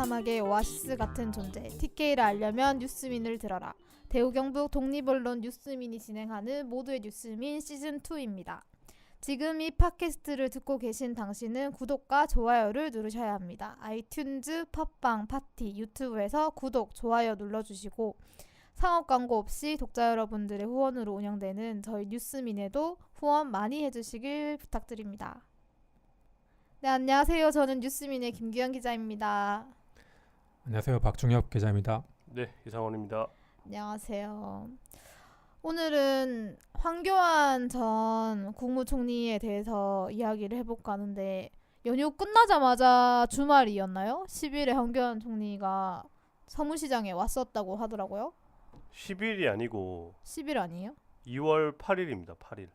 사막의 오아시스 같은 존재 TK를 알려면 뉴스민을 들어라. 대우경북 독립언론 뉴스민이 진행하는 모두의 뉴스민 시즌2입니다. 지금 이 팟캐스트를 듣고 계신 당신은 구독과 좋아요를 누르셔야 합니다. 아이튠즈, 팟빵, 파티, 유튜브에서 구독, 좋아요 눌러주시고 상업 광고 없이 독자 여러분들의 후원으로 운영되는 저희 뉴스민에도 후원 많이 해주시길 부탁드립니다. 네, 안녕하세요. 저는 뉴스민의 김규현 기자입니다. 안녕하세요. 박중엽 기자입니다. 네, 이상원입니다. 안녕하세요. 오늘은 황교안 전 국무총리에 대해서 이야기를 해볼까 하는데 연휴 끝나자마자 주말이었나요? 10일에 황교안 총리가 서문시장에 왔었다고 하더라고요. 10일이 아니고 10일 아니에요? 2월 8일입니다. 8일.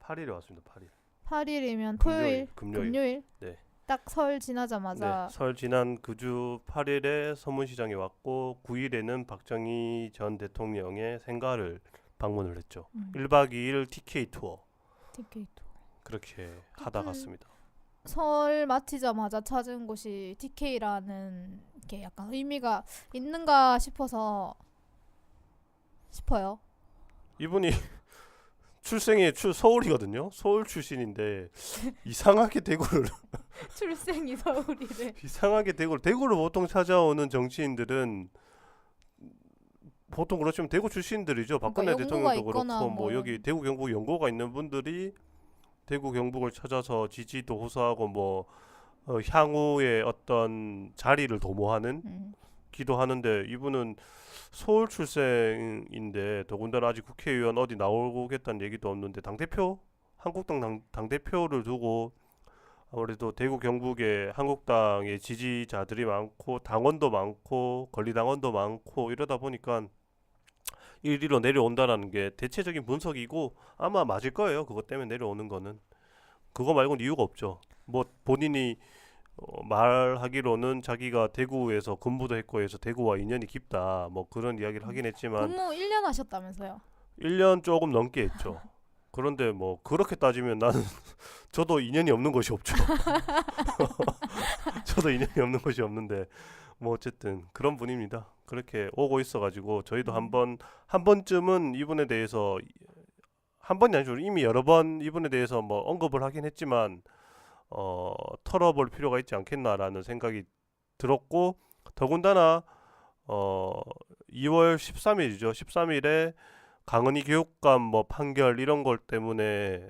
8일에 왔습니다. 8일. 8일이면 토요일, 금요일. 네. 딱 설 지나자마자. 네, 설 지난 그 주 8일에 서문시장에 왔고 9일에는 박정희 전 대통령의 생가를 방문을 했죠. 1박 2일 TK 투어. TK 투어. 그렇게 하다 갔습니다. 설 마치자마자 찾은 곳이 TK라는 게 약간 의미가 있는가 싶어요. 이분이 출생이 서울이거든요. 서울 출신인데 이상하게 대구를 출생이 서울이래. 이상하게 대구를 보통 찾아오는 정치인들은 보통 그렇지만 대구 출신들이죠. 박근혜 그러니까 대통령도 그렇고 뭐. 뭐 여기 대구 경북 연고가 있는 분들이 대구 경북을 찾아서 지지도 호소하고 뭐 향후의 어떤 자리를 도모하는 기도하는데 이분은 서울 출생인데 더군다나 아직 국회의원 어디 나오겠다는 얘기도 없는데 당대표 한국당 당대표를 두고 아무래도 대구 경북에 한국당의 지지자들이 많고 당원도 많고 권리당원도 많고 이러다 보니까 이리로 내려온다라는 게 대체적인 분석이고 아마 맞을 거예요. 그것 때문에 내려오는 거는 그거 말고는 이유가 없죠. 뭐 본인이 말하기로는 자기가 대구에서 근무도 했고 해서 대구와 인연이 깊다 뭐 그런 이야기를 하긴 했지만 근무 1년 하셨다면서요? 1년 조금 넘게 했죠. 그런데 뭐 그렇게 따지면 나는 저도 인연이 없는 것이 없죠. 저도 인연이 없는 것이 없는데 뭐 어쨌든 그런 분입니다. 그렇게 오고 있어가지고 저희도 한 번쯤은 이분에 대해서 한 번이 아니죠. 이미 여러 번 이분에 대해서 뭐 언급을 하긴 했지만 털어볼 필요가 있지 않겠나라는 생각이 들었고 더군다나 2월 13일이죠. 13일에 강은희 교육감 뭐 판결 이런 걸 때문에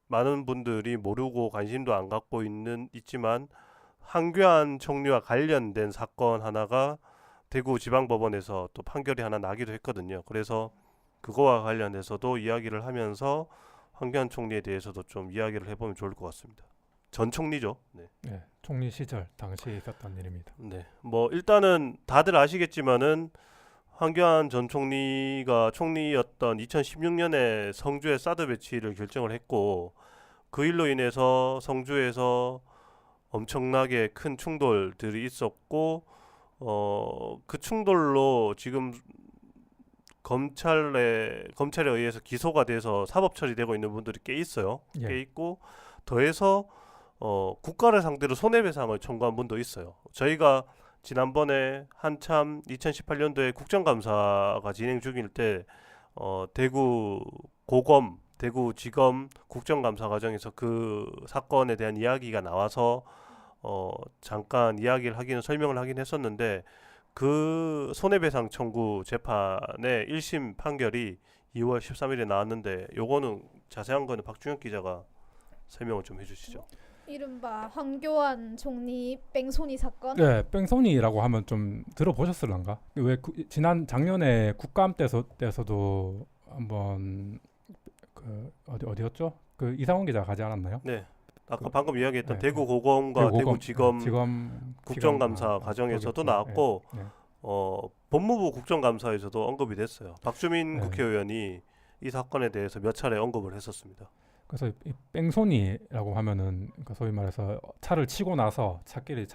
많은 분들이 모르고 관심도 안 갖고 있지만 황교안 총리와 관련된 사건 하나가 대구 지방법원에서 또 판결이 하나 나기도 했거든요. 그래서 그거와 관련해서도 이야기를 하면서 황교안 총리에 대해서도 좀 이야기를 해보면 좋을 것 같습니다. 전 총리죠. 네. 네, 총리 시절 당시에 있었던 일입니다. 네, 뭐 일단은 다들 아시겠지만은 황교안 전 총리가 총리였던 2016년에 성주에 사드 배치를 결정을 했고 그 일로 인해서 성주에서 엄청나게 큰 충돌들이 있었고 그 충돌로 지금 검찰에 의해서 기소가 돼서 사법 처리되고 있는 분들이 꽤 있어요. 예. 꽤 있고 더해서 국가를 상대로 손해배상을 청구한 분도 있어요. 저희가 지난번에 한참 2018년도에 국정감사가 진행 중일 때 대구 고검, 대구지검 국정감사 과정에서 그 사건에 대한 이야기가 나와서 잠깐 설명을 하긴 했었는데 그 손해배상 청구 재판의 1심 판결이 2월 13일에 나왔는데 요거는 자세한 거는 박중혁 기자가 설명을 좀 해주시죠. 이른바 황교안 총리 뺑소니 사건? 네, 뺑소니라고 하면 좀 들어보셨을란가? 왜 작년에 국감 때서도 한번 그 어디였죠? 그 이상원 기자가 가지 않았나요? 네. 아까 방금 이야기했던 네, 대구 고검과 대구지검 국정감사 과정에서도 나왔고 법무부 국정감사에서도 언급이 됐어요. 박주민 국회의원이 이 사건에 대해서 몇 차례 언급을 했었습니다. 그래서 이 뺑소니라고 하면은 그러니까 소위 말해서 차를 치고 나서 차를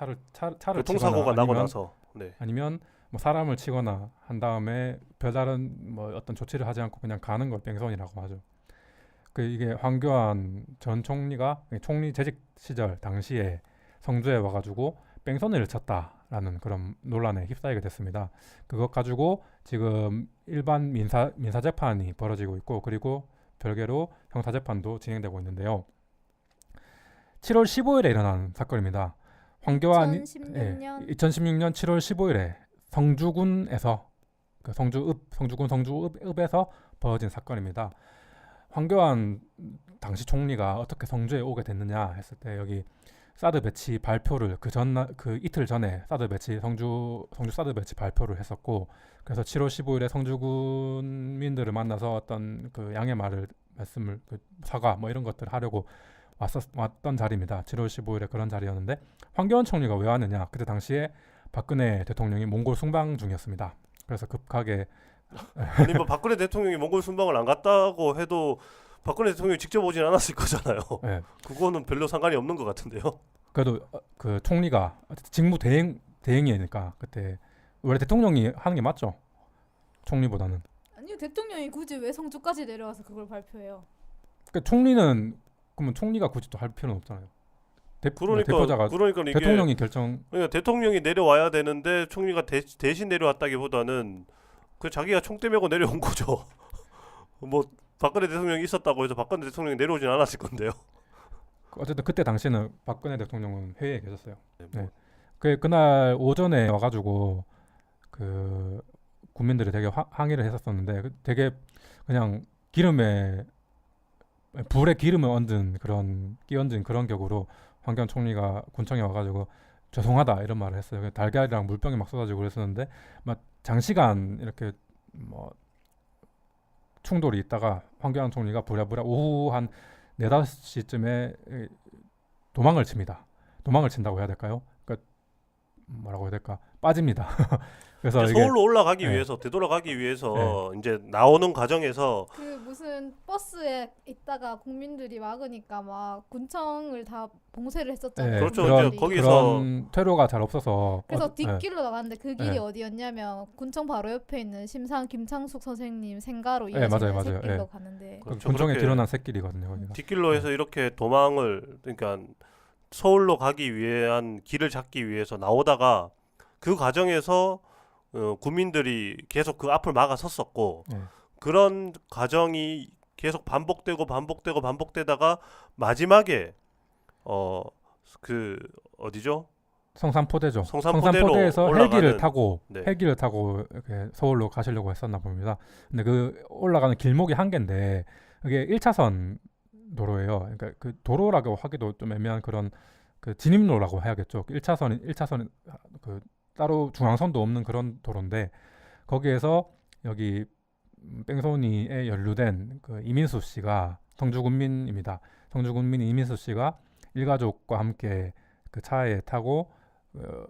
교통사고가 나고 나서 아니면 뭐 사람을 치거나 한 다음에 별다른 뭐 어떤 조치를 하지 않고 그냥 가는 걸 뺑소니라고 하죠. 이게 황교안 전 총리가 총리 재직 시절 당시에 성주에 와가지고 뺑소니를 쳤다라는 그런 논란에 휩싸이게 됐습니다. 그것 가지고 지금 일반 민사 재판이 벌어지고 있고 그리고 별개로 형사 재판도 진행되고 있는데요. 7월 15일에 일어난 사건입니다. 황교안 2016년 7월 15일에 성주군에서 성주읍에서 벌어진 사건입니다. 황교안 당시 총리가 어떻게 성주에 오게 됐느냐 했을 때 여기 사드 배치 발표를 그 이틀 전에 성주 사드 배치 발표를 했었고 그래서 7월 15일에 성주군민들을 만나서 어떤 그 양해 말씀을 사과 뭐 이런 것들을 하려고 왔던 자리입니다. 7월 15일에 그런 자리였는데 황교안 총리가 왜 왔느냐? 그때 당시에 박근혜 대통령이 몽골 순방 중이었습니다. 그래서 급하게 아니 뭐 박근혜 대통령이 몽골 순방을 안 갔다고 해도 박근혜 대통령이 직접 오진 않았을 거잖아요. 네. 그거는 별로 상관이 없는 것 같은데요. 그래도 그 총리가 직무 대행이니까 그때 원래 대통령이 하는 게 맞죠? 총리보다는. 아니요, 대통령이 굳이 왜 성주까지 내려와서 그걸 발표해요? 그러니까 총리는 그러면 총리가 굳이 또 할 필요는 없잖아요. 대표자가 그러니까 이게 대통령이 결정. 그러니까 대통령이 내려와야 되는데 총리가 대신 내려왔다기보다는 그 자기가 총대 메고 내려온 거죠. 뭐 박근혜 대통령이 있었다고 해서 박근혜 대통령이 내려오진 않았을 건데요. 어쨌든 그때 당시에는 박근혜 대통령은 회의에 계셨어요. 네, 뭐. 그날 오전에 와가지고 그 국민들이 되게 항의를 했었었는데 되게 그냥 불에 기름을 끼얹은 그런 격으로 황교안 총리가 군청에 와가지고 죄송하다 이런 말을 했어요. 달걀이랑 물병이 막 쏟아지고 그랬었는데 막 장시간 이렇게 뭐 충돌이 있다가 황교안 총리가 부랴부랴 오후 한 4, 5시쯤에 도망을 칩니다. 도망을 친다고 해야 될까요? 그러니까 뭐라고 해야 될까? 빠집니다. 그래서 이제 서울로 올라가기 위해서 되돌아가기 위해서 이제 나오는 과정에서 그 무슨 버스에 있다가 국민들이 막으니까 막 군청을 다 봉쇄를 했었잖아요. 그렇죠. 국민들이. 이제 거기서 그런 퇴로가 잘 없어서 그래서 뒷길로 나갔는데 그 길이 네. 어디였냐면 군청 바로 옆에 있는 심상 김창숙 선생님 생가로 네, 이어지는 맞아요. 샛길로 네. 가는데 그렇죠. 군청에 그렇게 드러난 샛길이거든요. 거기가. 뒷길로 해서 이렇게 도망을 그러니까 서울로 가기 위한 길을 잡기 위해서 나오다가 그 과정에서 국민들이 계속 그 앞을 막아섰었고 네. 그런 과정이 계속 반복되다가 마지막에 그 어디죠? 성산포대죠. 성산포대로 성산포대에서 네. 헬기를 타고 이렇게 서울로 가시려고 했었나 봅니다. 근데 그 올라가는 길목이 한 개인데 그게 1차선 도로예요. 그러니까 그 도로라고 하기도 좀 애매한 그런 그 진입로라고 해야겠죠. 1차선 그 따로 중앙선도 없는 그런 도로인데 거기에서 여기 뺑소니에 연루된 그 이민수 씨가 성주군민입니다. 성주군민 이민수 씨가 일가족과 함께 그 차에 타고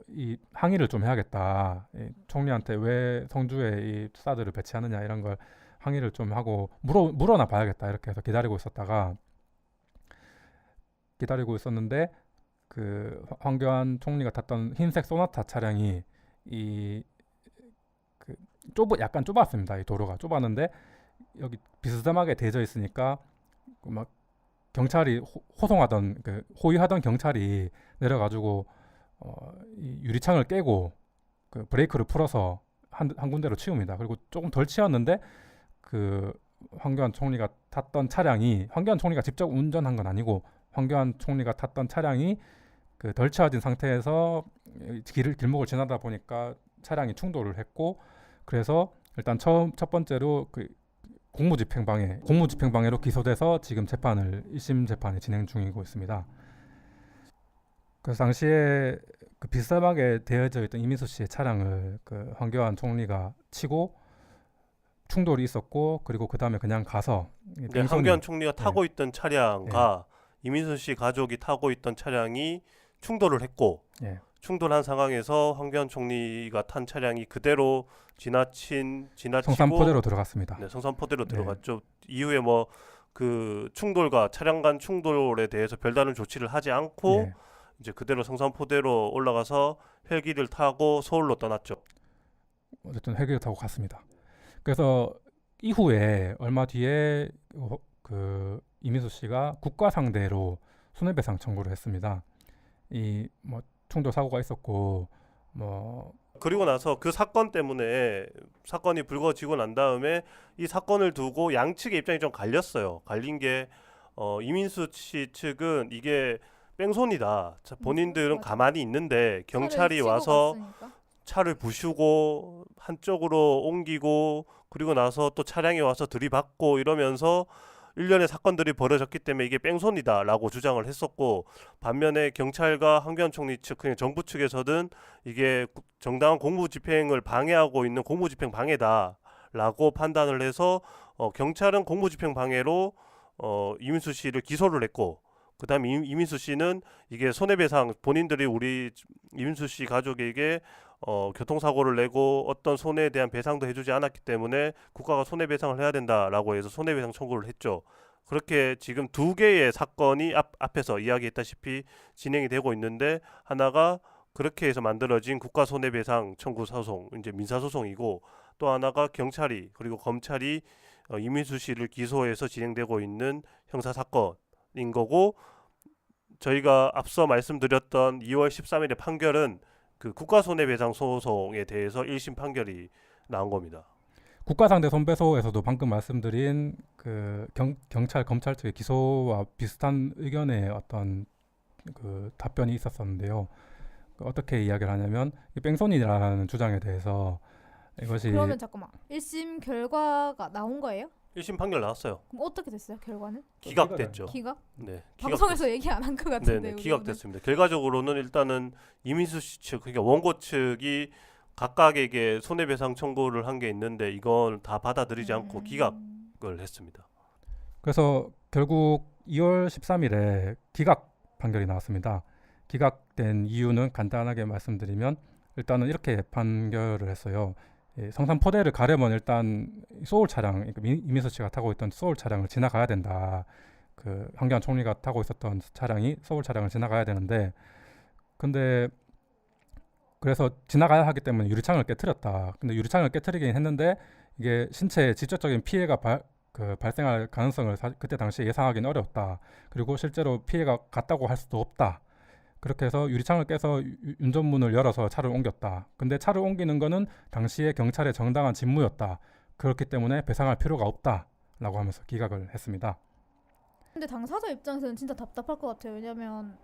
이 항의를 좀 해야겠다. 이 총리한테 왜 성주에 이 사드를 배치하느냐 이런 걸 항의를 좀 하고 물어나 봐야겠다 이렇게 해서 기다리고 있었는데 그 황교안 총리가 탔던 흰색 소나타 차량이 약간 좁았습니다. 이 도로가 좁았는데 여기 비스듬하게 대져 있으니까 막 경찰이 호위하던 경찰이 내려가지고 이 유리창을 깨고 그 브레이크를 풀어서 한 군데로 치웁니다. 그리고 조금 덜 치웠는데 그 황교안 총리가 탔던 차량이 황교안 총리가 직접 운전한 건 아니고 황교안 총리가 탔던 차량이 그 덜 채워진 상태에서 길목을 지나다 보니까 차량이 충돌을 했고 그래서 일단 첫 번째로 그 공무집행방해로 기소돼서 지금 1심 재판이 진행 중이고 있습니다. 그래서 당시에 그 비스듬하게 되어져 있던 이민수 씨의 차량을 그 황교안 총리가 치고 충돌이 있었고 그리고 그 다음에 그냥 가서 황교안 총리가 타고 있던 차량과 이민수 씨 가족이 타고 있던 차량이 충돌을 했고 충돌한 상황에서 황교안 총리가 탄 차량이 그대로 지나치고 성산포대로 들어갔습니다. 네, 성산포대로 들어갔죠. 이후에 뭐 그 차량 간 충돌에 대해서 별다른 조치를 하지 않고 이제 그대로 성산포대로 올라가서 헬기를 타고 서울로 떠났죠. 어쨌든 헬기를 타고 갔습니다. 그래서 이후에 얼마 뒤에 그 이민수 씨가 국가 상대로 손해배상 청구를 했습니다. 이 뭐 충돌 사고가 있었고 뭐 그리고 나서 그 사건 때문에 사건이 불거지고 난 다음에 이 사건을 두고 양측의 입장이 좀 갈렸어요. 갈린 게 이민수 씨 측은 이게 뺑소니다. 자, 본인들은 맞아. 가만히 있는데 경찰이 차를 치고 와서 갔으니까. 차를 부수고 한쪽으로 옮기고 그리고 나서 또 차량이 와서 들이받고 이러면서 일련의 사건들이 벌어졌기 때문에 이게 뺑소니다라고 주장을 했었고, 반면에 경찰과 황교안 총리 측, 그냥 정부 측에서는 이게 정당한 공무집행을 방해하고 있는 공무집행 방해다라고 판단을 해서 경찰은 공무집행 방해로 이민수 씨를 기소를 했고, 그다음에 이민수 씨는 이게 손해배상, 본인들이 우리 이민수 씨 가족에게 교통사고를 내고 어떤 손해에 대한 배상도 해주지 않았기 때문에 국가가 손해배상을 해야 된다라고 해서 손해배상 청구를 했죠. 그렇게 지금 두 개의 사건이 앞에서 이야기했다시피 진행이 되고 있는데, 하나가 그렇게 해서 만들어진 국가손해배상 청구 소송, 이제 민사소송이고, 또 하나가 경찰이 그리고 검찰이 이민수 씨를 기소해서 진행되고 있는 형사사건인 거고, 저희가 앞서 말씀드렸던 2월 13일의 판결은 그 국가손해배상 소송에 대해서 1심 판결이 나온 겁니다. 국가상대 손배소에서도 방금 말씀드린 그 경찰 검찰 측의 기소와 비슷한 의견의 어떤 그 답변이 있었었는데요. 어떻게 이야기를 하냐면 이 뺑소니라는 주장에 대해서 이것이 그러면 잠깐만. 1심 결과가 나온 거예요? 1심 판결 나왔어요. 그럼 어떻게 됐어요? 결과는? 기각됐죠. 기각? 네, 방송에서 얘기 안 한 것 같은데. 네네, 우리 기각됐습니다. 결과적으로는 일단은 이민수 씨 측, 그러니까 원고 측이 각각에게 손해배상 청구를 한 게 있는데 이건 다 받아들이지 오늘. 않고 기각을 했습니다. 그래서 결국 2월 13일에 기각 판결이 나왔습니다. 기각된 이유는 간단하게 말씀드리면 일단은 이렇게 판결을 했어요. 성산포대를 가려면 일단 소울 차량, 그러니까 이민수 씨가 타고 있던 소울 차량을 지나가야 된다. 그 황교안 총리가 타고 있었던 차량이 소울 차량을 지나가야 되는데, 근데 그래서 지나가야 하기 때문에 유리창을 깨트렸다. 근데 유리창을 깨트리긴 했는데 이게 신체에 직접적인 피해가 발생할 가능성을 그때 당시에 예상하기는 어려웠다. 그리고 실제로 피해가 갔다고 할 수도 없다. 그렇게 해서 유리창을 깨서 운전문을 열어서 차를 옮겼다. 근데 차를 옮기는 거는 당시에 경찰의 정당한 직무였다. 그렇기 때문에 배상할 필요가 없다. 라고 하면서 기각을 했습니다. 근데 당사자 입장에서는 진짜 답답할 것 같아요. 왜냐면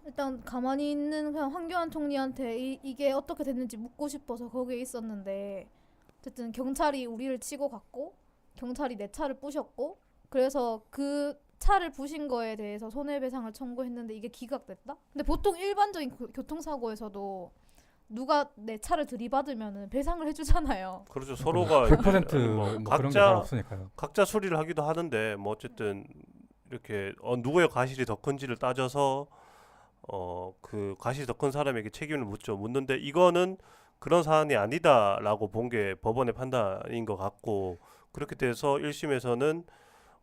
일단 가만히 있는 그냥 황교안 총리한테 이게 어떻게 됐는지 묻고 싶어서 거기에 있었는데, 어쨌든 경찰이 우리를 치고 갔고 경찰이 내 차를 부셨고, 그래서 그 차를 부신 거에 대해서 손해배상을 청구했는데 이게 기각됐다? 근데 보통 일반적인 교통사고에서도 누가 내 차를 들이받으면 배상을 해주잖아요. 그렇죠. 서로가 100% 뭐 뭐 그런 게 잘 없으니까요. 각자 수리를 하기도 하는데, 뭐 어쨌든 이렇게 누구의 과실이 더 큰지를 따져서 그 과실이 더 큰 사람에게 책임을 묻는데 이거는 그런 사안이 아니다라고 본 게 법원의 판단인 것 같고, 그렇게 돼서 1심에서는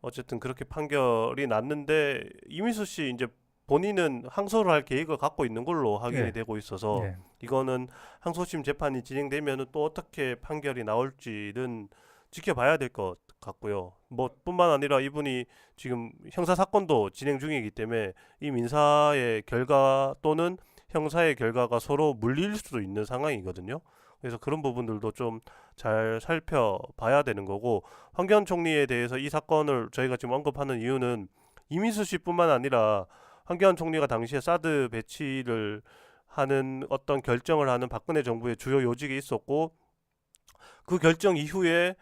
어쨌든 그렇게 판결이 났는데, 이민수 씨 이제 본인은 항소를 할 계획을 갖고 있는 걸로 확인이 예. 되고 있어서 예. 이거는 항소심 재판이 진행되면 또 어떻게 판결이 나올지는 지켜봐야 될 것 같고요. 뭐 뿐만 아니라 이분이 지금 형사 사건도 진행 중이기 때문에 이 민사의 결과 또는 형사의 결과가 서로 물릴 수도 있는 상황이거든요. 그래서 그런 부분들도 좀 잘 살펴봐야 되는 거고, 황교안 총리에 대해서 이 사건을 저희가 지금 언급하는 이유는 이민수 씨뿐만 아니라 황교안 총리가 당시에 사드 배치를 하는 어떤 결정을 하는 박근혜 정부의 주요 요직이 있었고, 그 결정 이후에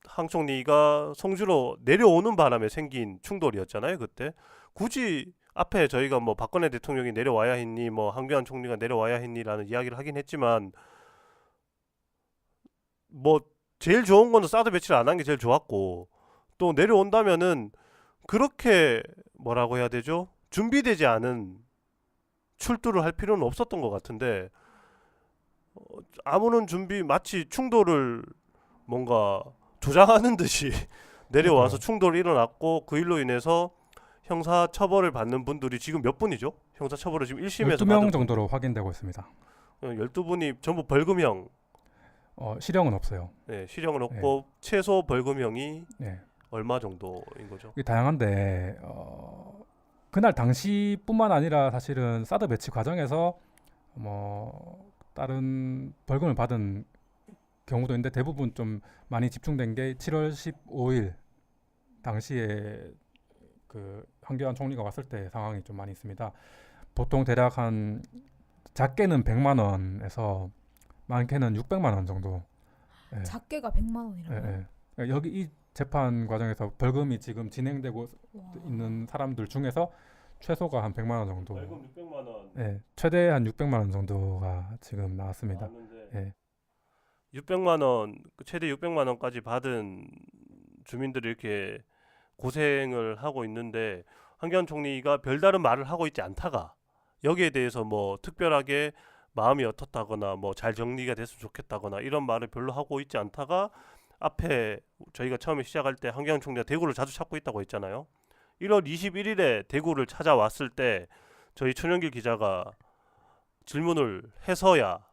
황 총리가 성주로 내려오는 바람에 생긴 충돌이었잖아요. 그때 굳이 앞에 저희가 뭐 박근혜 대통령이 내려와야 했니, 뭐 황교안 총리가 내려와야 했니라는 이야기를 하긴 했지만, 뭐 제일 좋은 거는 사드 배치를 안 한 게 제일 좋았고, 또 내려온다면은 그렇게 뭐라고 해야 되죠? 준비되지 않은 출두를 할 필요는 없었던 것 같은데, 아무런 준비, 마치 충돌을 뭔가 조장하는 듯이 내려와서 충돌이 일어났고, 그 일로 인해서 형사 처벌을 받는 분들이 지금 몇 분이죠? 형사 처벌을 지금 1심에서 12명 정도로 확인되고 있습니다. 12분이 전부 벌금형, 실형은 없어요. 네, 실형은 없고 최소 벌금형이 예. 얼마 정도인 거죠? 이게 다양한데 그날 당시뿐만 아니라 사실은 사드 배치 과정에서 다른 벌금을 받은 경우도 있는데 대부분 좀 많이 집중된 게 7월 15일 당시에 그 황교안 총리가 왔을 때 상황이 좀 많이 있습니다. 보통 대략 한 작게는 100만 원에서 많게는 600만 원 정도. 예. 작게가 100만 원이라고요? 예. 그러니까 여기 이 재판 과정에서 벌금이 지금 진행되고 와. 있는 사람들 중에서 최소가 한 100만 원 정도. 벌금 600만 원. 예. 최대 한 600만 원 정도가 지금 나왔습니다. 나왔는데 예. 600만 원, 최대 600만 원까지 받은 주민들이 이렇게 고생을 하고 있는데 황교안 총리가 별다른 말을 하고 있지 않다가 여기에 대해서 뭐 특별하게 마음이 어떻다거나 뭐 잘 정리가 됐으면 좋겠다거나 이런 말을 별로 하고 있지 않다가 앞에 저희가 처음에 시작할 때 황교안 총리가 대구를 자주 찾고 있다고 했잖아요. 1월 21일에 대구를 찾아왔을 때 저희 천영길 기자가 질문을 해서야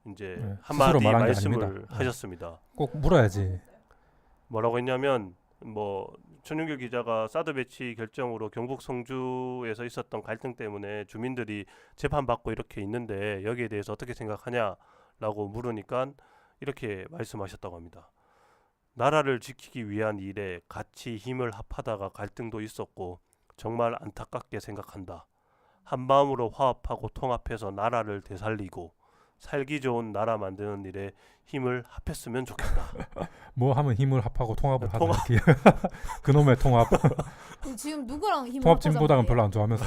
이제 네, 한마디 스스로 말한 게 말씀을 아닙니다. 네. 하셨습니다. 꼭 물어야지. 뭐라고 했냐면 뭐 천윤길 기자가 사드 배치 결정으로 경북 성주에서 있었던 갈등 때문에 주민들이 재판받고 이렇게 있는데 여기에 대해서 어떻게 생각하냐라고 물으니까 이렇게 말씀하셨다고 합니다. 나라를 지키기 위한 일에 같이 힘을 합하다가 갈등도 있었고 정말 안타깝게 생각한다. 한마음으로 화합하고 통합해서 나라를 되살리고 살기 좋은 나라 만드는 일에 힘을 합했으면 좋겠다. 뭐 하면 힘을 합하고 통합을 하다. 통합. 그놈의 통합. 지금 누구랑 힘을 통합진보당은 합하자는 별로 안 좋아하면서.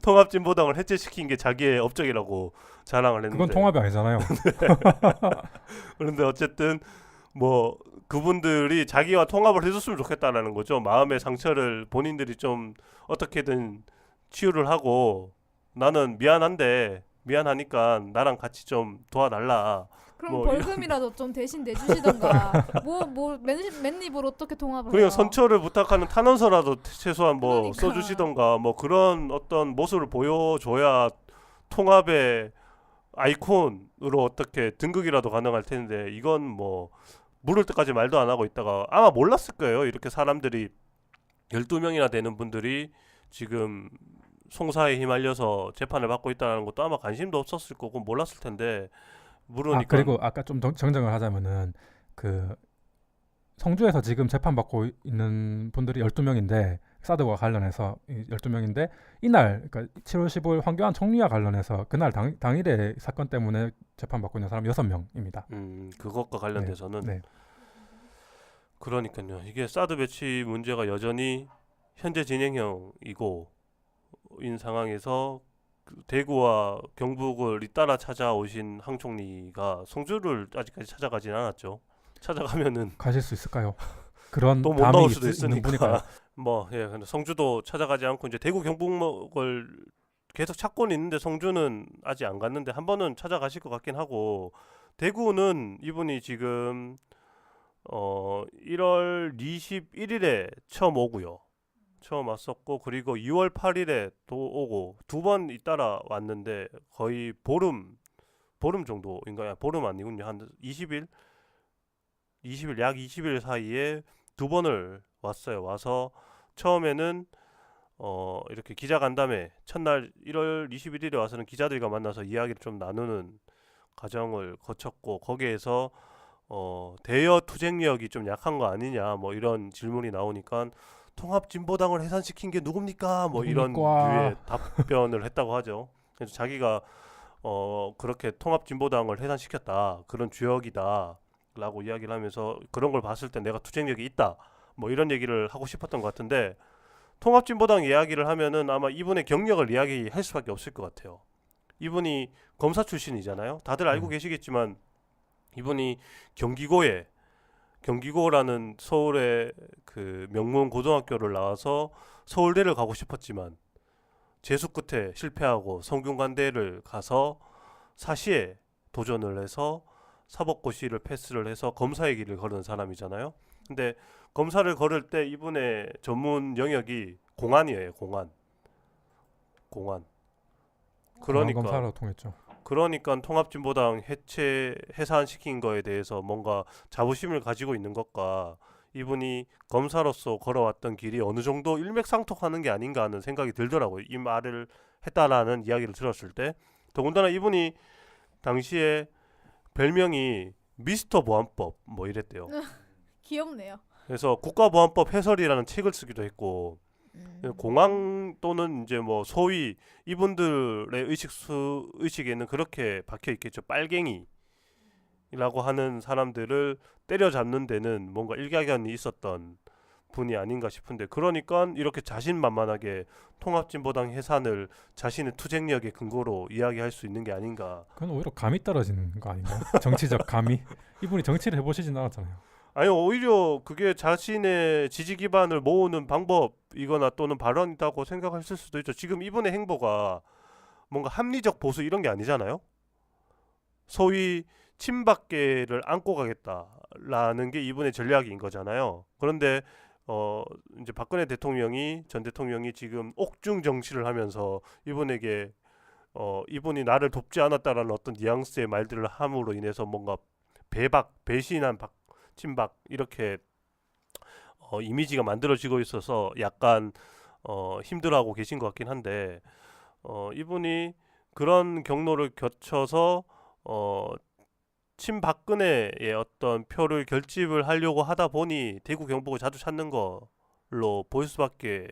통합진보당을 해체시킨 게 자기의 업적이라고 자랑을 했는데 그건 통합이 아니잖아요. 그런데 어쨌든 뭐 그분들이 자기와 통합을 해줬으면 좋겠다라는 거죠. 마음의 상처를 본인들이 좀 어떻게든 치유를 하고 나는 미안하니까 나랑 같이 좀 도와달라. 그럼 뭐 벌금이라도 좀 대신 내주시던가. 맨입으로 어떻게 통합을 그러니까 해요? 선처를 부탁하는 탄원서라도 최소한 뭐 그러니까. 써주시던가 뭐 그런 어떤 모습을 보여줘야 통합의 아이콘으로 어떻게 등극이라도 가능할 텐데 이건 뭐 물을 때까지 말도 안 하고 있다가 아마 몰랐을 거예요. 이렇게 사람들이 12명이나 되는 분들이 지금 송사에 휘말려서 재판을 받고 있다는 것도 아마 관심도 없었을 거고 몰랐을 텐데 물으니까 그리고 아까 좀 정정을 하자면은 그 성주에서 지금 재판 받고 있는 분들이 12명인데 사드와 관련해서 12명인데 이날 그러니까 7월 15일 황교안 총리와 관련해서 그날 당일에 사건 때문에 재판 받고 있는 사람 6명입니다. 그것과 관련돼서는 네. 그러니까요. 이게 사드 배치 문제가 여전히 현재 진행형이고 인 상황에서 대구와 경북을 잇따라 찾아오신 황 총리가 성주를 아직까지 찾아가진 않았죠. 찾아가면은 가실 수 있을까요? 그런 또 못 담이 나올 수도 있는 분이니까. 있으니까 뭐 예, 근데 성주도 찾아가지 않고 이제 대구 경북을 계속 찾고는 있는데 성주는 아직 안 갔는데 한 번은 찾아가실 것 같긴 하고 대구는 이분이 지금 1월 21일에 처음 오고요. 처음 왔었고 그리고 2월 8일에 또 오고 두 번 잇따라 왔는데 거의 보름 정도인가요? 보름 아니군요. 한 20일 약 20일 사이에 두 번을 왔어요. 와서 처음에는 이렇게 기자간담회 첫날 1월 21일에 와서는 기자들과 만나서 이야기를 좀 나누는 과정을 거쳤고 거기에서 대여 투쟁력이 좀 약한 거 아니냐 뭐 이런 질문이 나오니까 통합진보당을 해산시킨 게 누굽니까? 뭐 이런 누굽니까? 류의 답변을 했다고 하죠. 그래서 자기가 그렇게 통합진보당을 해산시켰다. 그런 주역이다. 라고 이야기를 하면서 그런 걸 봤을 때 내가 투쟁력이 있다. 뭐 이런 얘기를 하고 싶었던 것 같은데 통합진보당 이야기를 하면은 아마 이분의 경력을 이야기할 수밖에 없을 것 같아요. 이분이 검사 출신이잖아요. 다들 알고 계시겠지만 이분이 경기고라는 서울의 그 명문 고등학교를 나와서 서울대를 가고 싶었지만 재수 끝에 실패하고 성균관대를 가서 사시에 도전을 해서 사법고시를 패스를 해서 검사의 길을 걸은 사람이잖아요. 근데 검사를 걸을 때 이분의 전문 영역이 공안이에요. 공안. 그러니까 검사로 통했죠. 그러니까 통합진보당 해산시킨 거에 대해서 뭔가 자부심을 가지고 있는 것과 이분이 검사로서 걸어왔던 길이 어느 정도 일맥상통하는 게 아닌가 하는 생각이 들더라고요. 이 말을 했다라는 이야기를 들었을 때. 더군다나 이분이 당시에 별명이 미스터 보안법 뭐 이랬대요. 귀엽네요. 그래서 국가보안법 해설이라는 책을 쓰기도 했고 공황 또는 이제 뭐 소위 이분들의 의식에는 그렇게 박혀 있겠죠. 빨갱이라고 하는 사람들을 때려잡는 데는 뭔가 일가견이 있었던 분이 아닌가 싶은데, 그러니까 이렇게 자신만만하게 통합진보당 해산을 자신의 투쟁력의 근거로 이야기할 수 있는 게 아닌가. 그건 오히려 감이 떨어지는 거 아닌가요? 정치적 감이. 이분이 정치를 해보시진 않았잖아요. 아니요, 오히려 그게 자신의 지지 기반을 모으는 방법이거나 또는 발언이라고 생각하실 수도 있죠. 지금 이분의 행보가 뭔가 합리적 보수 이런 게 아니잖아요. 소위 친박계를 안고 가겠다라는 게 이분의 전략인 거잖아요. 그런데 이제 박근혜 대통령이 전 대통령이 지금 옥중 정치를 하면서 이분에게 이분이 나를 돕지 않았다라는 어떤 뉘앙스의 말들을 함으로 인해서 뭔가 배신한 친박 이렇게 이미지가 만들어지고 있어서 약간 힘들어하고 계신 것 같긴 한데, 이분이 그런 경로를 거쳐서 친박근혜의 어떤 표를 결집을 하려고 하다 보니 대구 경북을 자주 찾는 걸로 보일 수밖에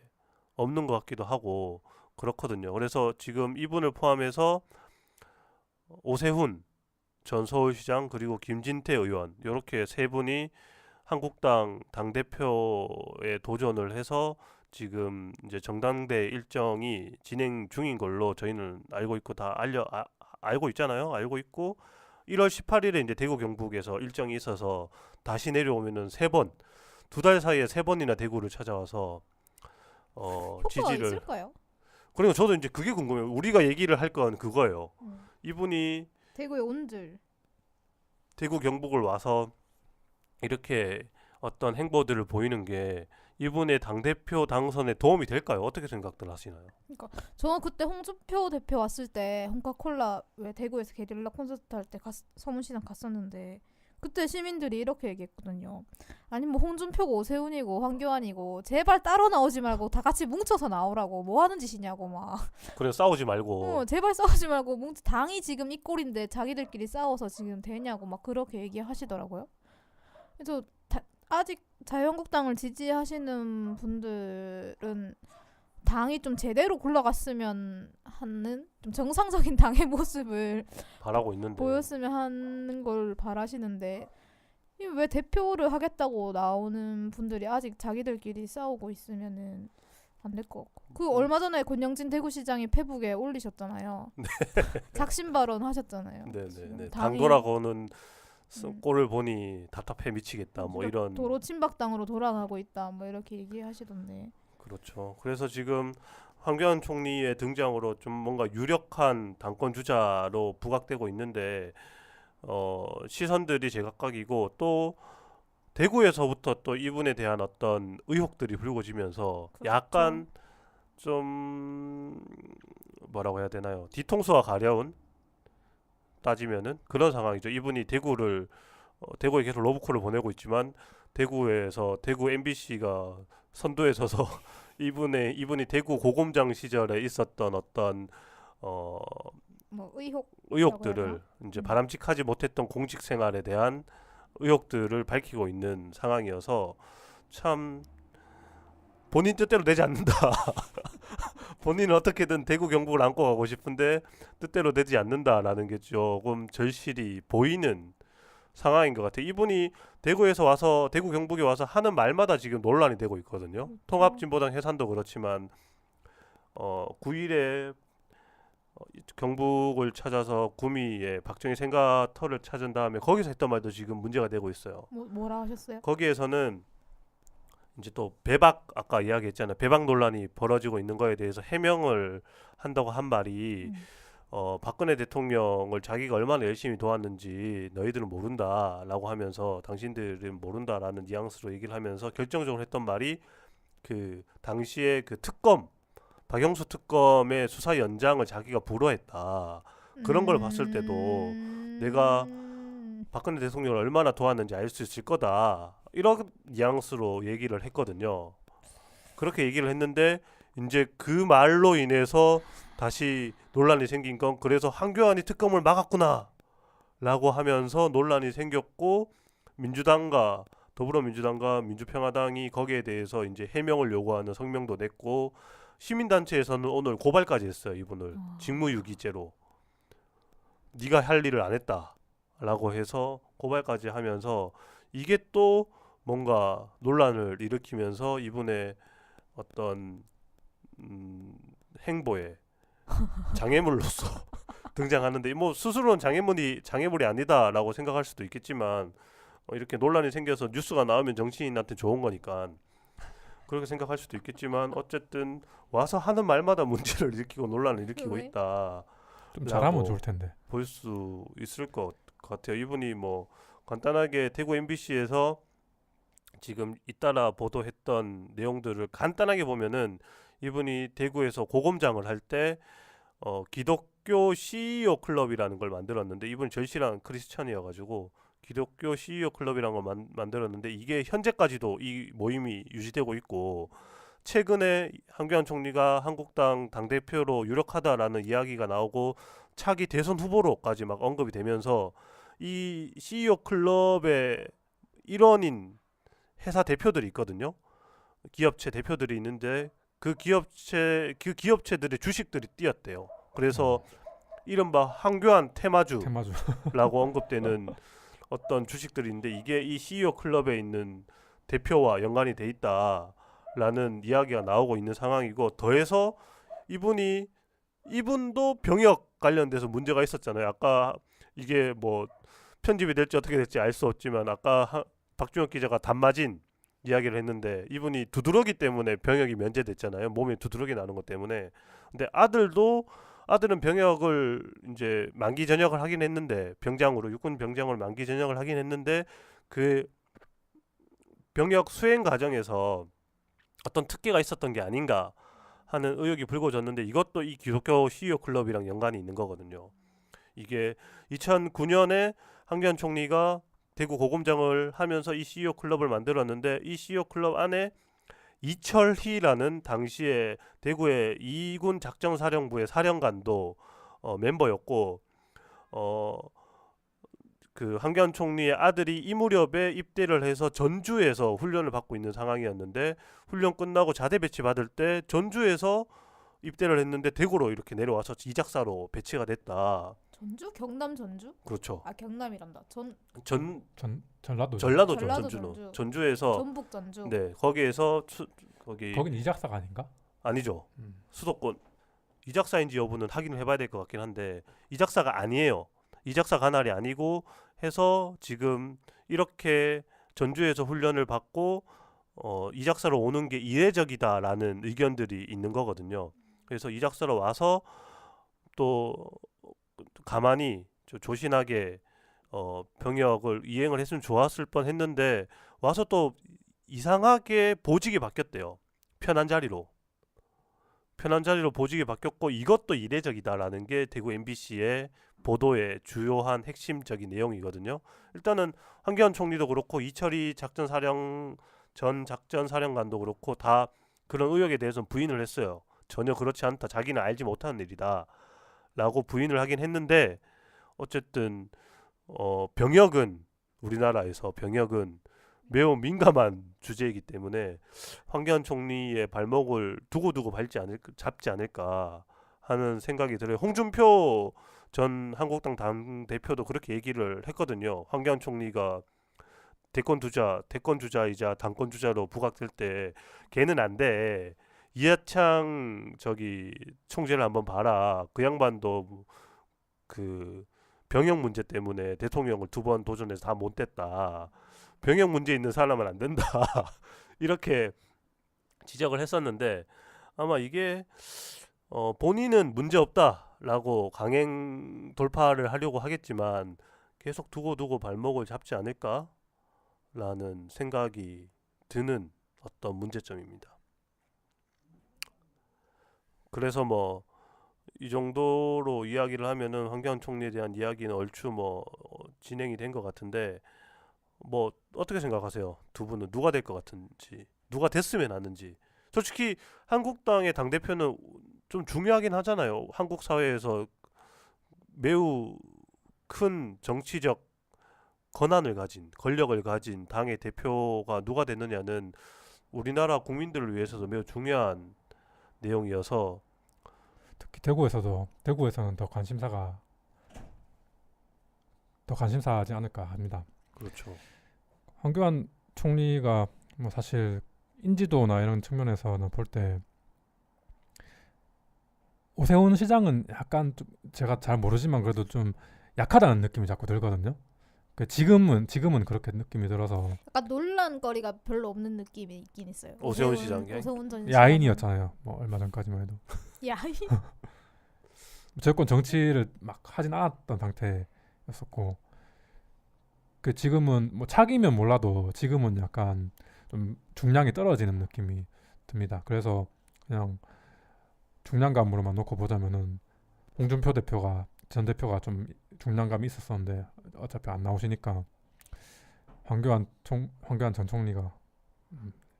없는 것 같기도 하고 그렇거든요. 그래서 지금 이분을 포함해서 오세훈 전 서울시장 그리고 김진태 의원 이렇게 세 분이 한국당 당대표에 도전을 해서 지금 이제 정당대 일정이 진행 중인 걸로 저희는 알고 있고 알고 있잖아요. 알고 있고 1월 18일에 이제 대구 경북에서 일정이 있어서 다시 내려오면은 두 달 사이에 3번이나 대구를 찾아와서 효과가 지지를. 있을까요? 그리고 저도 이제 그게 궁금해요. 우리가 얘기를 할 건 그거예요. 이분이 대구에 온 줄. 대구 경북을 와서 이렇게 어떤 행보들을 보이는 게 이분의 당대표 당선에 도움이 될까요? 어떻게 생각들 하시나요? 저는 그때 홍준표 대표 왔을 때 홍카콜라 왜 대구에서 게릴라 콘서트 할 때 서문시장 갔었는데 그때 시민들이 이렇게 얘기했거든요. 아니 뭐 홍준표고 오세훈이고 황교안이고 제발 따로 나오지 말고 다 같이 뭉쳐서 나오라고, 뭐 하는 짓이냐고 막. 그래 싸우지 말고. 제발 싸우지 말고 당이 지금 이 꼴인데 자기들끼리 싸워서 지금 되냐고 막 그렇게 얘기하시더라고요. 그래서 아직 자유한국당을 지지하시는 분들은 당이 좀 제대로 굴러갔으면 하는 좀 정상적인 당의 모습을 바라고 있는데 보였으면 하는 걸 바라시는데 왜 대표를 하겠다고 나오는 분들이 아직 자기들끼리 싸우고 있으면은 안 될 것 같고. 그 얼마 전에 권영진 대구시장이 페북에 올리셨잖아요. 작심 발언 하셨잖아요. 네네네. 당 돌아가는 꼴을 보니 답답해 미치겠다 뭐 이런. 도로 친박당으로 돌아가고 있다 뭐 이렇게 얘기하시던데. 그렇죠. 그래서 지금 황교안 총리의 등장으로 좀 뭔가 유력한 당권 주자로 부각되고 있는데 시선들이 제각각이고 또 대구에서부터 또 이분에 대한 어떤 의혹들이 불거지면서 그렇죠. 약간 좀 뭐라고 해야 되나요? 뒤통수가 가려운 따지면은 그런 상황이죠. 이분이 대구에 계속 러브콜을 보내고 있지만 대구에서 대구 MBC가 선두에 서서 이분이 대구 고검장 시절에 있었던 어떤 뭐 의혹들을 이제 바람직하지 못했던 공직 생활에 대한 의혹들을 밝히고 있는 상황이어서 참 본인 뜻대로 되지 않는다. 본인은 어떻게든 대구 경북을 안고 가고 싶은데 뜻대로 되지 않는다라는 게 조금 절실히 보이는 상황인 것 같아요. 이분이 대구 경북에 와서 하는 말마다 지금 논란이 되고 있거든요. 그렇죠. 통합진보당 해산도 그렇지만 9일에 경북을 찾아서 구미에 박정희 생가터를 찾은 다음에 거기서 했던 말도 지금 문제가 되고 있어요. 뭐라 하셨어요? 거기에서는 이제 또 배박 아까 이야기했잖아요. 배박 논란이 벌어지고 있는 거에 대해서 해명을 한다고 한 말이 박근혜 대통령을 자기가 얼마나 열심히 도왔는지 너희들은 모른다라고 하면서 당신들은 모른다라는 뉘앙스로 얘기를 하면서 결정적으로 했던 말이 그 당시에 그 박영수 특검의 수사 연장을 자기가 불허했다. 그런 걸 봤을 때도 내가 박근혜 대통령을 얼마나 도왔는지 알 수 있을 거다. 이런 뉘앙스로 얘기를 했거든요. 그렇게 얘기를 했는데 이제 그 말로 인해서 다시 논란이 생긴 건 그래서 황교안이 특검을 막았구나 라고 하면서 논란이 생겼고 민주당과 더불어민주당과 민주평화당이 거기에 대해서 이제 해명을 요구하는 성명도 냈고 시민단체에서는 오늘 고발까지 했어요. 이분을 직무유기죄로 네가 할 일을 안 했다라고 해서 고발까지 하면서 이게 또 뭔가 논란을 일으키면서 이분의 어떤 행보에 장애물로서 등장하는데 뭐 스스로는 장애물이 아니다라고 생각할 수도 있겠지만 이렇게 논란이 생겨서 뉴스가 나오면 정치인한테 좋은 거니까 그렇게 생각할 수도 있겠지만 어쨌든 와서 하는 말마다 문제를 일으키고 논란을 일으키고 왜? 있다. 좀 잘하면 라고 좋을 텐데. 볼 수 있을 것 같아요. 이분이 뭐 간단하게 대구 MBC에서 지금 잇따라 보도했던 내용들을 간단하게 보면은 이분이 대구에서 고검장을 할 때 기독교 CEO 클럽이라는 걸 만들었는데 이분이 절실한 크리스천이어가지고 기독교 CEO 클럽이라는 걸 만들었는데 이게 현재까지도 이 모임이 유지되고 있고 최근에 황교안 총리가 한국당 당대표로 유력하다라는 이야기가 나오고 차기 대선 후보로까지 막 언급이 되면서 이 CEO 클럽의 일원인 회사 대표들이 있거든요. 기업체 대표들이 있는데 그 기업체들의 주식들이 뛰었대요. 그래서 이른바 황교안 테마주라고 테마주. 언급되는 어떤 주식들이 있는데 이게 이 CEO 클럽에 있는 대표와 연관이 돼 있다라는 이야기가 나오고 있는 상황이고 더해서 이분도 병역 관련돼서 문제가 있었잖아요. 아까 이게 뭐 편집이 될지 어떻게 될지 알 수 없지만 아까 박준혁 기자가 단마진 이야기를 했는데 이분이 두드러기 때문에 병역이 면제됐잖아요. 몸에 두드러기 나는 것 때문에. 근데 아들은 병역을 이제 만기 전역을 하긴 했는데 병장으로 육군 병장으로 만기 전역을 하긴 했는데 그 병역 수행 과정에서 어떤 특혜가 있었던 게 아닌가 하는 의혹이 불거졌는데 이것도 이 기독교 CEO 클럽이랑 연관이 있는 거거든요. 이게 2009년에 황교안 총리가 대구 고검장을 하면서 이 CEO 클럽을 만들었는데 이 CEO 클럽 안에 이철희라는 당시에 대구의 2군 작전사령부의 사령관도 멤버였고 그 황교안 총리의 아들이 이 무렵에 입대를 해서 전주에서 훈련을 받고 있는 상황이었는데 훈련 끝나고 자대 배치 받을 때 전주에서 입대를 했는데 대구로 이렇게 내려와서 이작사로 배치가 됐다. 전주? 경남 전주? 그렇죠. 아 경남이란다. 전라도. 전라도죠. 전라도 전주는 전주. 전주에서 전북 전주. 네 거기에서 거기 거긴 이작사가 아닌가? 아니죠. 음. 수도권 이작사인지 여부는 확인을 해봐야 될 것 같긴 한데 이작사가 아니에요. 이작사 관할이 아니고 해서 지금 이렇게 전주에서 훈련을 받고 이작사로 오는 게 이례적이다라는 의견들이 있는 거거든요. 그래서 이작사로 와서 또 가만히 조신하게 병역을 이행을 했으면 좋았을 뻔했는데 와서 또 이상하게 보직이 바뀌었대요. 편한 자리로 보직이 바뀌었고 이것도 이례적이다라는 게 대구 MBC의 보도의 주요한 핵심적인 내용이거든요. 일단은 황교안 총리도 그렇고 이철희 전 작전사령관도 그렇고 다 그런 의혹에 대해서는 부인을 했어요. 전혀 그렇지 않다. 자기는 알지 못하는 일이다. 라고 부인을 하긴 했는데 어쨌든 우리나라에서 병역은 매우 민감한 주제이기 때문에 황교안 총리의 발목을 두고두고 잡지 않을까 하는 생각이 들어요. 홍준표 전 한국당 당대표도 그렇게 얘기를 했거든요. 황교안 총리가 대권 주자이자 당권 주자로 부각될 때 걔는 안 돼. 이하창 총재를 한번 봐라. 그 양반도 그 병역 문제 때문에 대통령을 2번 도전해서 다 못 됐다. 병역 문제 있는 사람은 안 된다. 이렇게 지적을 했었는데 아마 이게 본인은 문제 없다라고 강행 돌파를 하려고 하겠지만 계속 두고 발목을 잡지 않을까라는 생각이 드는 어떤 문제점입니다. 그래서 뭐 이 정도로 이야기를 하면은 황교안 총리에 대한 이야기는 얼추 뭐 진행이 된 것 같은데 뭐 어떻게 생각하세요? 두 분은 누가 될 것 같은지, 누가 됐으면 하는지. 솔직히 한국당의 당 대표는 좀 중요하긴 하잖아요. 한국 사회에서 매우 큰 정치적 권한을 가진, 권력을 가진 당의 대표가 누가 됐느냐는 우리나라 국민들을 위해서도 매우 중요한 내용이어서 특히 대구에서는 더 관심사하지 않을까 합니다. 그렇죠. 황교안 총리가 뭐 사실 인지도나 이런 측면에서는 볼 때 오세훈 시장은 약간 좀 제가 잘 모르지만 그래도 좀 약하다는 느낌이 자꾸 들거든요. 지금은 그렇게 느낌이 들어서 약간 논란거리가 별로 없는 느낌이 있긴 있어요. 오세훈 시장이? 오세훈 전 시장은. 야인이었잖아요. 뭐 얼마 전까지만 해도 야인. 무조건 정치를 막 하진 않았던 상태였었고 지금은 뭐 차기면 몰라도 지금은 약간 좀 중량이 떨어지는 느낌이 듭니다. 그래서 그냥 중량감으로만 놓고 보자면은 홍준표 전 대표가 좀 중량감이 있었었는데 어차피 안 나오시니까 황교안 전 총리가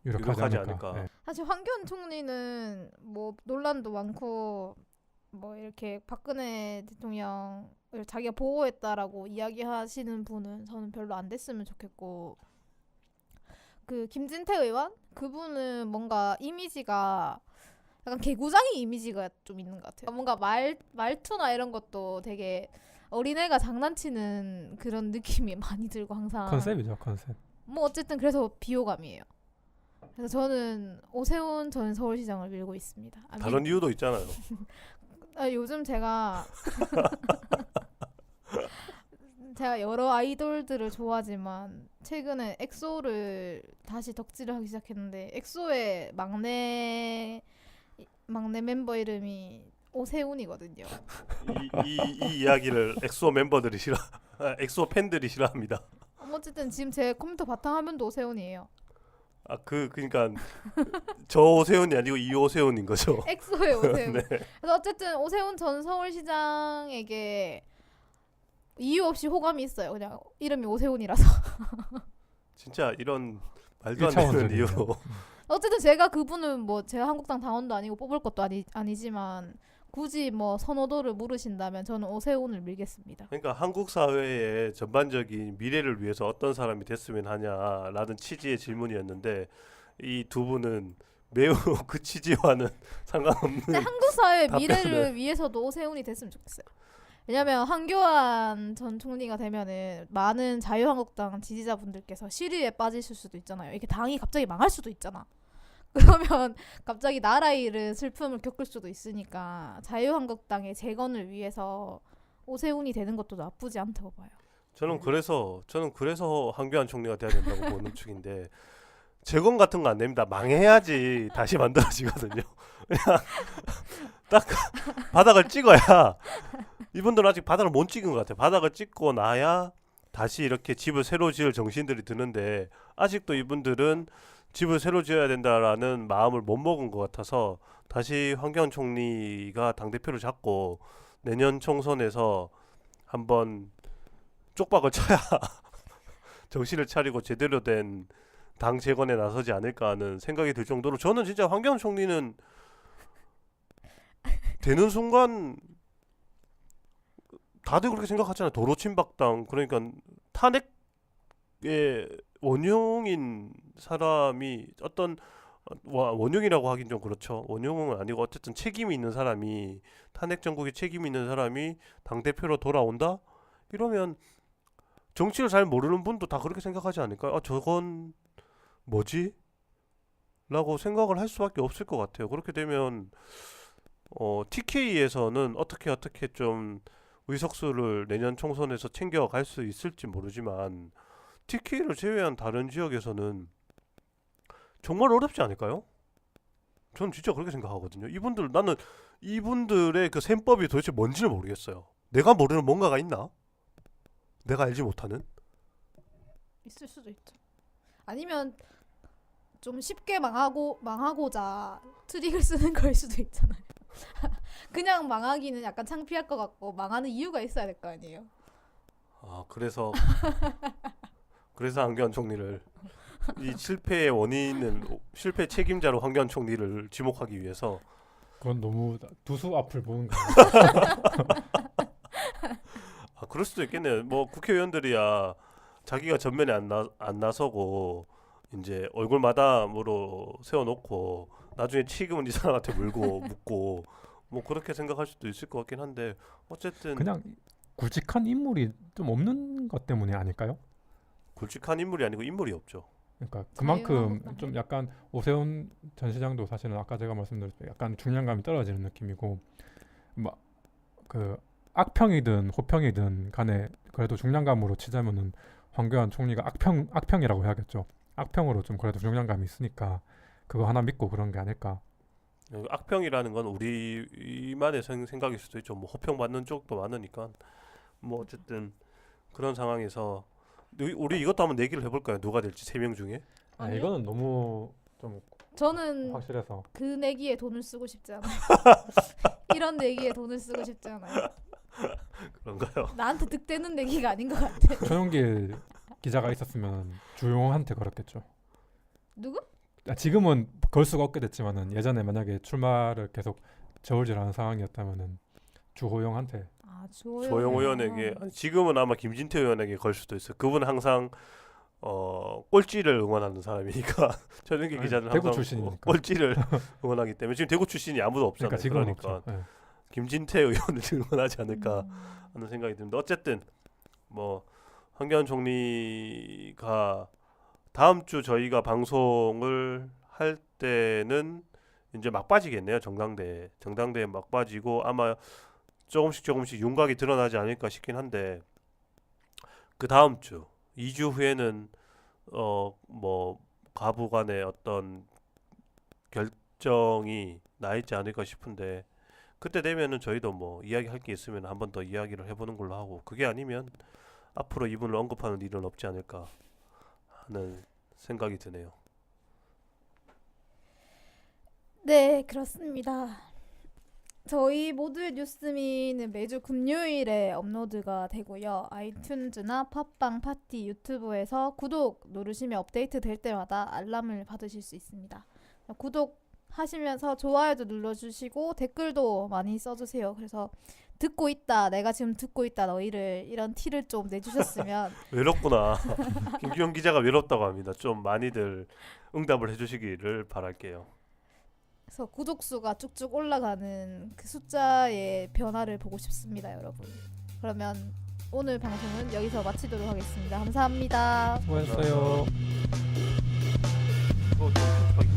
유력하지 않을까. 네. 사실 황교안 총리는 뭐 논란도 많고 뭐 이렇게 박근혜 대통령을 자기가 보호했다라고 이야기하시는 분은 저는 별로 안 됐으면 좋겠고, 그 김진태 의원 그분은 뭔가 이미지가 약간 개구장이 이미지가 좀 있는 것 같아요. 뭔가 말투나 이런 것도 되게 어린애가 장난치는 그런 느낌이 많이 들고 항상 컨셉이죠, 컨셉. 뭐 어쨌든 그래서 비호감이에요. 그래서 저는 오세훈 전 서울시장을 밀고 있습니다. 다른 이유도 있잖아요. 요즘 제가 여러 아이돌들을 좋아하지만 최근에 엑소를 다시 덕질을 하기 시작했는데 엑소의 막내 멤버 이름이 오세훈이거든요. 이 이야기를 엑소 멤버들이 엑소 팬들이 싫어합니다. 어쨌든 지금 제 컴퓨터 바탕화면도 오세훈이에요. 그러니까 저 오세훈이 아니고 이 오세훈인 거죠. 엑소의 오세훈. 네. 그래서 어쨌든 오세훈 전 서울시장에게 이유 없이 호감이 있어요. 그냥 이름이 오세훈이라서. 진짜 이런 말도 안 되는 일차원적이네요. 이유로 어쨌든 제가 그분은 뭐 제가 한국당 당원도 아니고 뽑을 것도 아니지만 굳이 뭐 선호도를 물으신다면 저는 오세훈을 밀겠습니다. 그러니까 한국 사회의 전반적인 미래를 위해서 어떤 사람이 됐으면 하냐라는 취지의 질문이었는데 이 두 분은 매우 그 취지와는 상관없는 근데 한국 사회의 답변을. 미래를 위해서도 오세훈이 됐으면 좋겠어요. 왜냐면 황교안 전 총리가 되면은 많은 자유한국당 지지자분들께서 시리에 빠지실 수도 있잖아요. 이게 당이 갑자기 망할 수도 있잖아. 그러면 갑자기 나라 잃은 슬픔을 겪을 수도 있으니까 자유한국당의 재건을 위해서 오세훈이 되는 것도 나쁘지 않다고 봐요. 저는 그래서 황교안 총리가 돼야 된다고 보는 축인데 재건 같은 거 안 됩니다. 망해야지 다시 만들어지거든요. 그냥 딱 바닥을 찍어야 이분들은 아직 바닥을 못 찍은 것 같아요. 바닥을 찍고 나야 다시 이렇게 집을 새로 지을 정신들이 드는데 아직도 이분들은 집을 새로 지어야 된다라는 마음을 못 먹은 것 같아서 다시 황교안 총리가 당대표를 잡고 내년 총선에서 한번 쪽박을 쳐야 정신을 차리고 제대로 된 당 재건에 나서지 않을까 하는 생각이 들 정도로 저는 진짜 황교안 총리는 되는 순간 다들 그렇게 생각하잖아요. 도로 침박당 그러니까 탄핵의 원흉인 사람이 어떤 원흉이라고 하긴 좀 그렇죠. 원흉은 아니고 어쨌든 책임이 있는 사람이 탄핵 정국에 책임이 있는 사람이 당 대표로 돌아온다? 이러면 정치를 잘 모르는 분도 다 그렇게 생각하지 않을까요? 저건 뭐지? 라고 생각을 할 수밖에 없을 것 같아요. 그렇게 되면 TK에서는 어떻게 좀 의석수를 내년 총선에서 챙겨갈 수 있을지 모르지만 TK를 제외한 다른 지역에서는 정말 어렵지 않을까요? 저는 진짜 그렇게 생각하거든요. 나는 이분들의 그 셈법이 도대체 뭔지를 모르겠어요. 내가 모르는 뭔가가 있나? 내가 알지 못하는? 있을 수도 있죠. 아니면 좀 쉽게 망하고자 트릭을 쓰는 걸 수도 있잖아요. 그냥 망하기는 약간 창피할 것 같고 망하는 이유가 있어야 될 거 아니에요. 아 그래서 황교안 총리를 이 실패의 원인은 실패 책임자로 황교안 총리를 지목하기 위해서 그건 너무 두수 앞을 보는 거예요. 아 그럴 수도 있겠네요. 뭐 국회의원들이야 자기가 전면에 안 나서고 이제 얼굴 마담으로 세워놓고 나중에 책임은 이 사람한테 물고 묻고 뭐 그렇게 생각할 수도 있을 것 같긴 한데 어쨌든 그냥 굵직한 인물이 좀 없는 것 때문이 아닐까요? 굵직한 인물이 아니고 인물이 없죠. 그러니까 자유로운 그만큼 것도 좀 약간 오세훈 전 시장도 사실은 아까 제가 말씀드렸듯이 약간 중량감이 떨어지는 느낌이고 막 그 악평이든 호평이든 간에 그래도 중량감으로 치자면은 황교안 총리가 악평이라고 해야겠죠. 악평으로 좀 그래도 중량감이 있으니까 그거 하나 믿고 그런 게 아닐까. 악평이라는 건 우리만의 생각일 수도 있죠. 뭐 호평 받는 쪽도 많으니까 뭐 어쨌든 그런 상황에서 우리 이것도 한번 내기를 해볼까요? 누가 될지 3명 중에? 아, 아니요. 이거는 너무 좀 저는 확실해서 그 내기에 돈을 쓰고 싶지 않아요. 이런 내기에 돈을 쓰고 싶지 않아요. 그런가요? 나한테 득되는 내기가 아닌 것 같아. 최영길 기자가 있었으면 주용한테 걸었겠죠. 누구? 아, 지금은 걸 수가 없게 됐지만은 예전에 만약에 출마를 계속 저울질하는 상황이었다면은 주호영한테 아 조영 의원에게 아니, 지금은 아마 김진태 의원에게 걸 수도 있어요. 그분은 항상 꼴찌를 응원하는 사람이니까 최영길 아니, 기자는 대구 항상 출신이니까. 꼴찌를 응원하기 때문에 지금 대구 출신이 아무도 없잖아요. 그러니까 지금은 그러니까 없죠. 예. 김진태 의원을 응원하지 않을까 음. 하는 생각이 듭니다. 어쨌든 뭐 황교안 총리가 다음 주 저희가 방송을 할 때는 이제 막 빠지겠네요. 정당대에 막 빠지고 아마 조금씩 윤곽이 드러나지 않을까 싶긴 한데 그 다음 주 2주 후에는 뭐 가부 간의 어떤 결정이 나 있지 않을까 싶은데 그때 되면은 저희도 뭐 이야기할 게 있으면 한 번 더 이야기를 해보는 걸로 하고 그게 아니면 앞으로 이분을 언급하는 일은 없지 않을까 하는 생각이 드네요. 네, 그렇습니다. 저희 모두의 뉴스미는 매주 금요일에 업로드가 되고요. 아이튠즈나 팟빵, 파티, 유튜브에서 구독 누르시면 업데이트 될 때마다 알람을 받으실 수 있습니다. 구독 하시면서 좋아요도 눌러주시고 댓글도 많이 써주세요. 그래서 듣고 있다, 내가 지금 듣고 있다 너희를 이런 티를 좀 내주셨으면 외롭구나. 김규영 기자가 외롭다고 합니다. 좀 많이들 응답을 해주시기를 바랄게요. 그래서 구독 수가 쭉쭉 올라가는 그 숫자의 변화를 보고 싶습니다, 여러분. 그러면 오늘 방송은 여기서 마치도록 하겠습니다. 감사합니다. 수고하셨어요. 이거 좀 편집하기